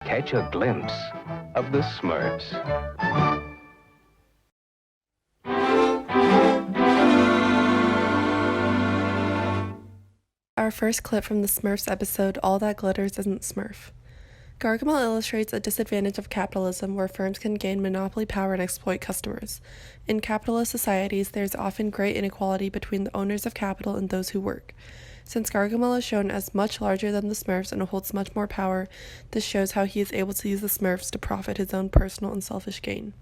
Catch a glimpse of the Smurfs. Our first clip from the Smurfs episode, All That Glitters Isn't Smurf. Gargamel illustrates a disadvantage of capitalism where firms can gain monopoly power and exploit customers. In capitalist societies, there is often great inequality between the owners of capital and those who work. Since Gargamel is shown as much larger than the Smurfs and holds much more power, this shows how he is able to use the Smurfs to profit his own personal and selfish gain.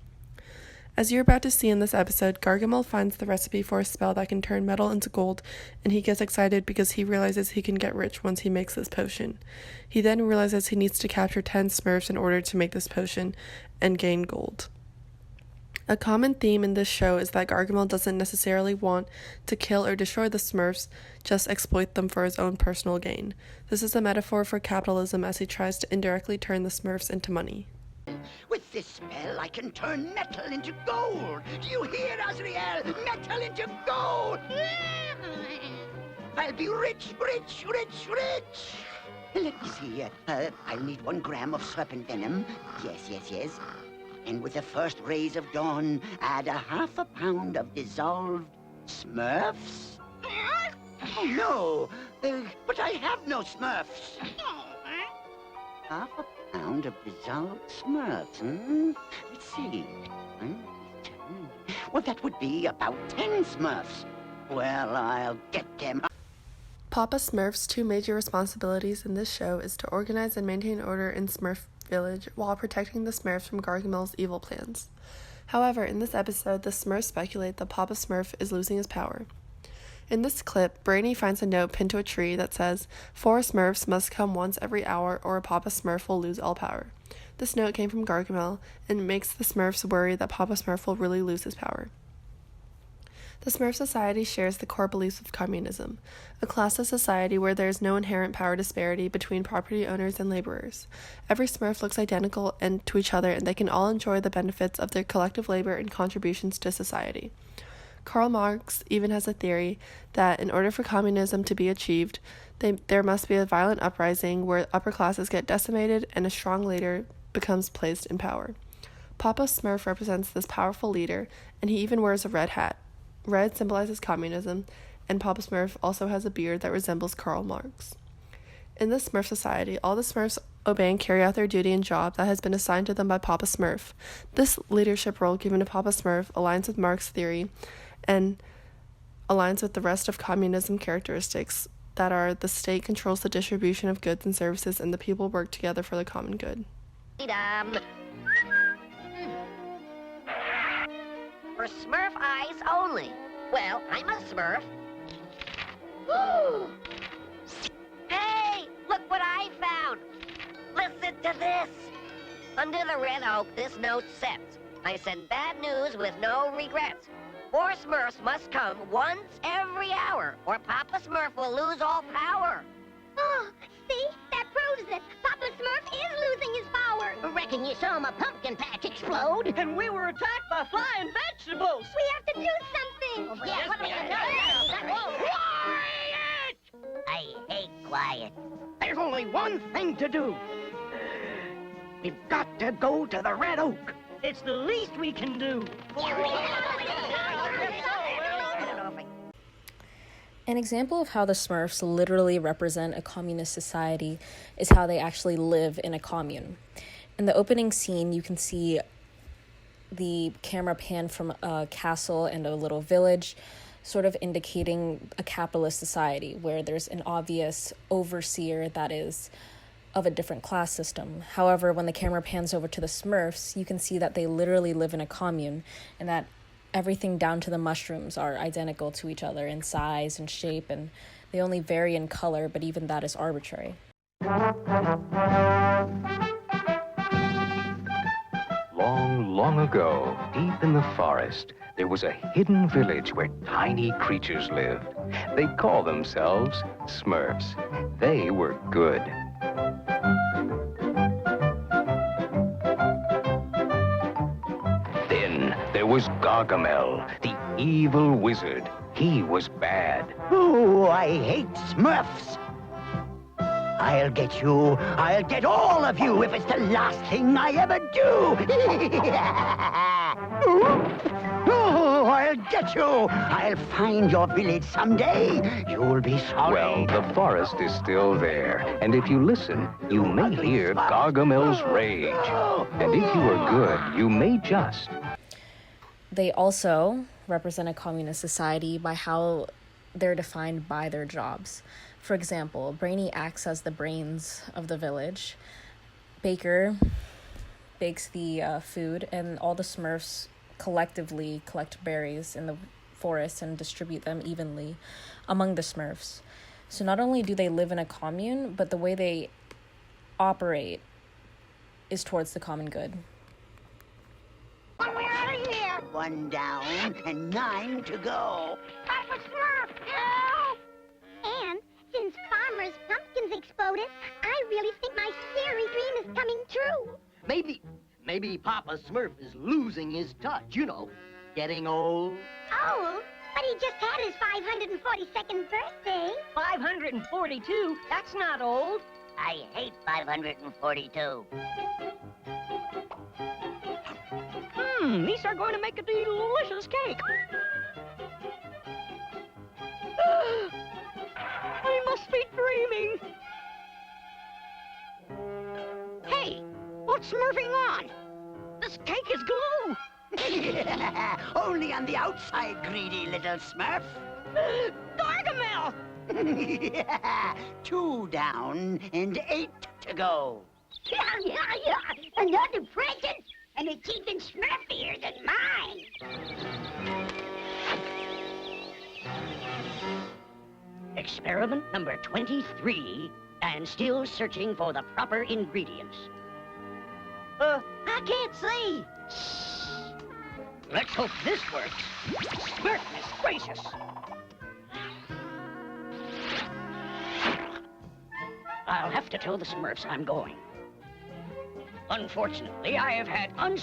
As you're about to see in this episode, Gargamel finds the recipe for a spell that can turn metal into gold, and he gets excited because he realizes he can get rich once he makes this potion. He then realizes he needs to capture 10 Smurfs in order to make this potion and gain gold. A common theme in this show is that Gargamel doesn't necessarily want to kill or destroy the Smurfs, just exploit them for his own personal gain. This is a metaphor for capitalism as he tries to indirectly turn the Smurfs into money. With this spell, I can turn metal into gold. Do you hear, Azrael? Metal into gold! I'll be rich, rich, rich, rich! Let me see. I'll need 1 gram of serpent venom. Yes. And with the first rays of dawn, add a ½ pound of dissolved Smurfs? Oh, no. But I have no Smurfs. ½ pound of dissolved Smurfs, Let's see. Well, that would be about 10 Smurfs. Well, I'll get them. Papa Smurf's 2 major responsibilities in this show is to organize and maintain order in Smurf Village while protecting the Smurfs from Gargamel's evil plans. However, in this episode, the Smurfs speculate that Papa Smurf is losing his power. In this clip, Brainy finds a note pinned to a tree that says, 4 Smurfs must come once every hour or Papa Smurf will lose all power. This note came from Gargamel and makes the Smurfs worry that Papa Smurf will really lose his power. The Smurf Society shares the core beliefs of communism, a classless society where there is no inherent power disparity between property owners and laborers. Every Smurf looks identical to each other and they can all enjoy the benefits of their collective labor and contributions to society. Karl Marx even has a theory that in order for communism to be achieved, there must be a violent uprising where upper classes get decimated and a strong leader becomes placed in power. Papa Smurf represents this powerful leader, and he even wears a red hat. Red symbolizes communism, and Papa Smurf also has a beard that resembles Karl Marx. In the Smurf Society, all the Smurfs obey and carry out their duty and job that has been assigned to them by Papa Smurf. This leadership role given to Papa Smurf aligns with Marx's theory and aligns with the rest of communism characteristics that are the state controls the distribution of goods and services and the people work together for the common good. For Smurf eyes only. Well, I'm a Smurf. Hey, look what I found. Listen to this. Under the red oak, this note says, I send bad news with no regrets. 4 Smurfs must come once every hour, or Papa Smurf will lose all power. Oh, see? That proves it. Papa Smurf is losing his power. Reckon you saw my pumpkin patch explode? And we were attacked by flying vegetables. We have to do something. Yeah, what are we gonna do? Quiet! I hate quiet. There's only one thing to do. We've got to go to the Red Oak. It's the least we can do. An example of how the Smurfs literally represent a communist society is how they actually live in a commune. In the opening scene, you can see the camera pan from a castle and a little village, sort of indicating a capitalist society where there's an obvious overseer that is of a different class system. However, when the camera pans over to the Smurfs, you can see that they literally live in a commune and that everything down to the mushrooms are identical to each other in size and shape, and they only vary in color, but even that is arbitrary. Long, long ago, deep in the forest, there was a hidden village where tiny creatures lived. They called themselves Smurfs. They were good. Then there was Gargamel, the evil wizard. He was bad. Oh, I hate Smurfs. I'll get you. I'll get all of you if it's the last thing I ever do. Oh, I'll get you. I'll find your village someday. You'll be sorry. Well, the forest is still there, and if you listen, you may hear Gargamel's rage. And if you are good, you may just... They also represent a communist society by how they're defined by their jobs. For example, Brainy acts as the brains of the village. Baker bakes the food, and all the Smurfs collectively collect berries in the forest and distribute them evenly among the Smurfs. So not only do they live in a commune, but the way they operate is towards the common good. We're out of here. 1 down and 9 to go. Papa Smurf, help! And since Farmer's pumpkins exploded, I really think my scary dream is coming true. Maybe Papa Smurf is losing his touch, you know, getting old. Old? But he just had his 542nd birthday. 542? That's not old. I hate 542. These are going to make a delicious cake. I must be dreaming. Hey, what's smurfing on? This cake is glue. Only on the outside, greedy little Smurf. Gargamel! 2 down and 8 to go. Another present, and it's even smurfier than mine. Experiment number 23, and still searching for the proper ingredients. I can't see. Let's hope this works. Goodness gracious. I'll have to tell the Smurfs I'm going. Unfortunately, I have had